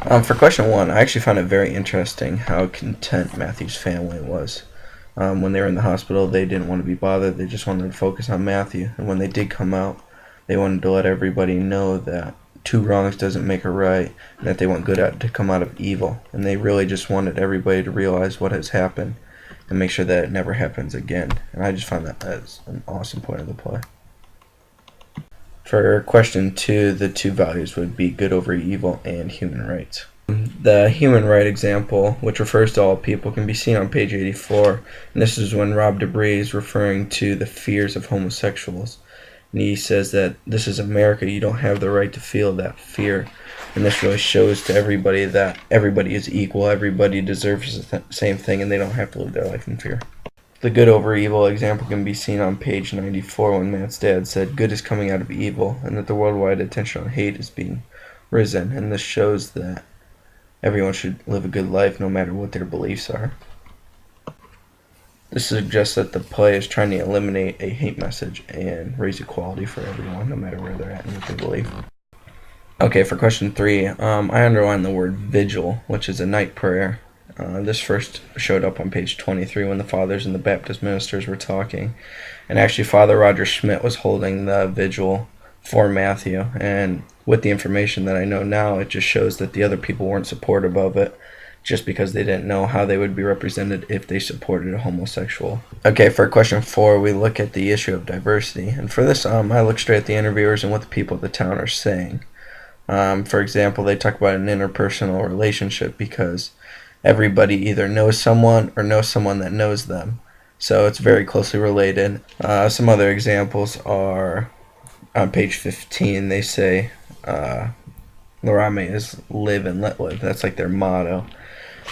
For question one, I actually found it very interesting how content Matthew's family was. When they were in the hospital, they didn't want to be bothered. They just wanted to focus on Matthew. And when they did come out, they wanted to let everybody know that two wrongs doesn't make a right, and that they want good to come out of evil. And they really just wanted everybody to realize what has happened and make sure that it never happens again. And I just found that as an awesome point of the play. For question two, the two values would be good over evil and human rights. The human right example, which refers to all people, can be seen on page 84, and this is when Rob Debris is referring to the fears of homosexuals. And he says that this is America, you don't have the right to feel that fear. And this really shows to everybody that everybody is equal, everybody deserves the same thing, and they don't have to live their life in fear. The good over evil example can be seen on page 94 when Matt's dad said good is coming out of evil and that the worldwide attention on hate is being risen, and this shows that everyone should live a good life no matter what their beliefs are. This suggests that the play is trying to eliminate a hate message and raise equality for everyone no matter where they're at and what they believe. Okay, for question three, I underlined the word vigil, which is a night prayer. This first showed up on page 23 when the fathers and the Baptist ministers were talking. And actually, Father Roger Schmidt was holding the vigil for Matthew. And with the information that I know now, it just shows that the other people weren't supportive of it just because they didn't know how they would be represented if they supported a homosexual. Okay, for question four, we look at the issue of diversity. And for this, I look straight at the interviewers and what the people of the town are saying. For example, they talk about an interpersonal relationship because everybody either knows someone or knows someone that knows them. So it's very closely related. Some other examples are on page 15. They say Laramie is live and let live. That's like their motto.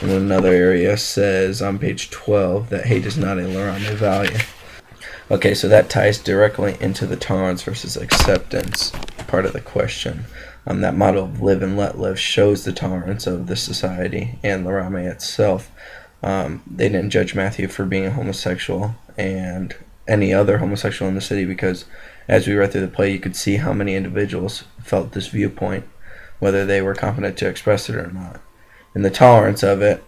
And another area says on page 12 that hate is not a Laramie value. Okay, so that ties directly into the tolerance versus acceptance part of the question. That motto of live and let live shows the tolerance of the society and Laramie itself. They didn't judge Matthew for being a homosexual and any other homosexual in the city because as we read through the play, you could see how many individuals felt this viewpoint, whether they were confident to express it or not. And the tolerance of it,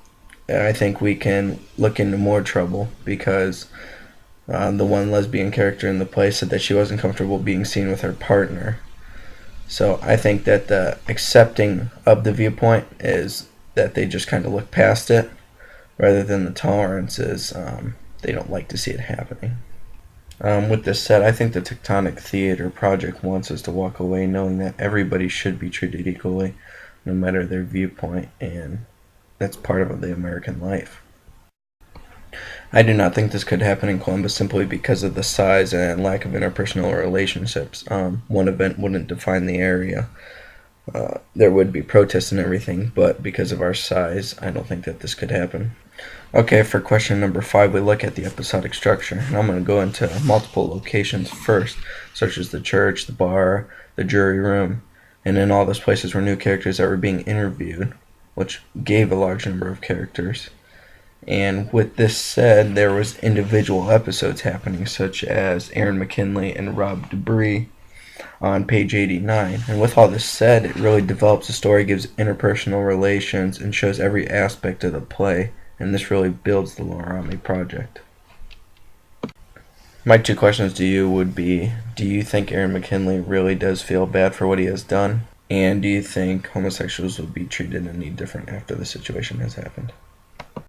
I think we can look into more trouble because the one lesbian character in the play said that she wasn't comfortable being seen with her partner. So I think that the accepting of the viewpoint is that they just kind of look past it, rather than the tolerance is they don't like to see it happening. With this said, I think the Tectonic Theater Project wants us to walk away knowing that everybody should be treated equally, no matter their viewpoint, and that's part of the American life. I do not think this could happen in Columbus simply because of the size and lack of interpersonal relationships. One event wouldn't define the area. There would be protests and everything, but because of our size, I don't think that this could happen. Okay, for question number 5, we look at the episodic structure, and I'm going to go into multiple locations first, such as the church, the bar, the jury room, and in all those places were new characters that were being interviewed, which gave a large number of characters. And with this said, there was individual episodes happening, such as Aaron McKinley and Rob Debris on page 89. And with all this said, it really develops the story, gives interpersonal relations, and shows every aspect of the play. And this really builds the Laramie Project. My 2 questions to you would be, do you think Aaron McKinley really does feel bad for what he has done? And do you think homosexuals will be treated any different after the situation has happened?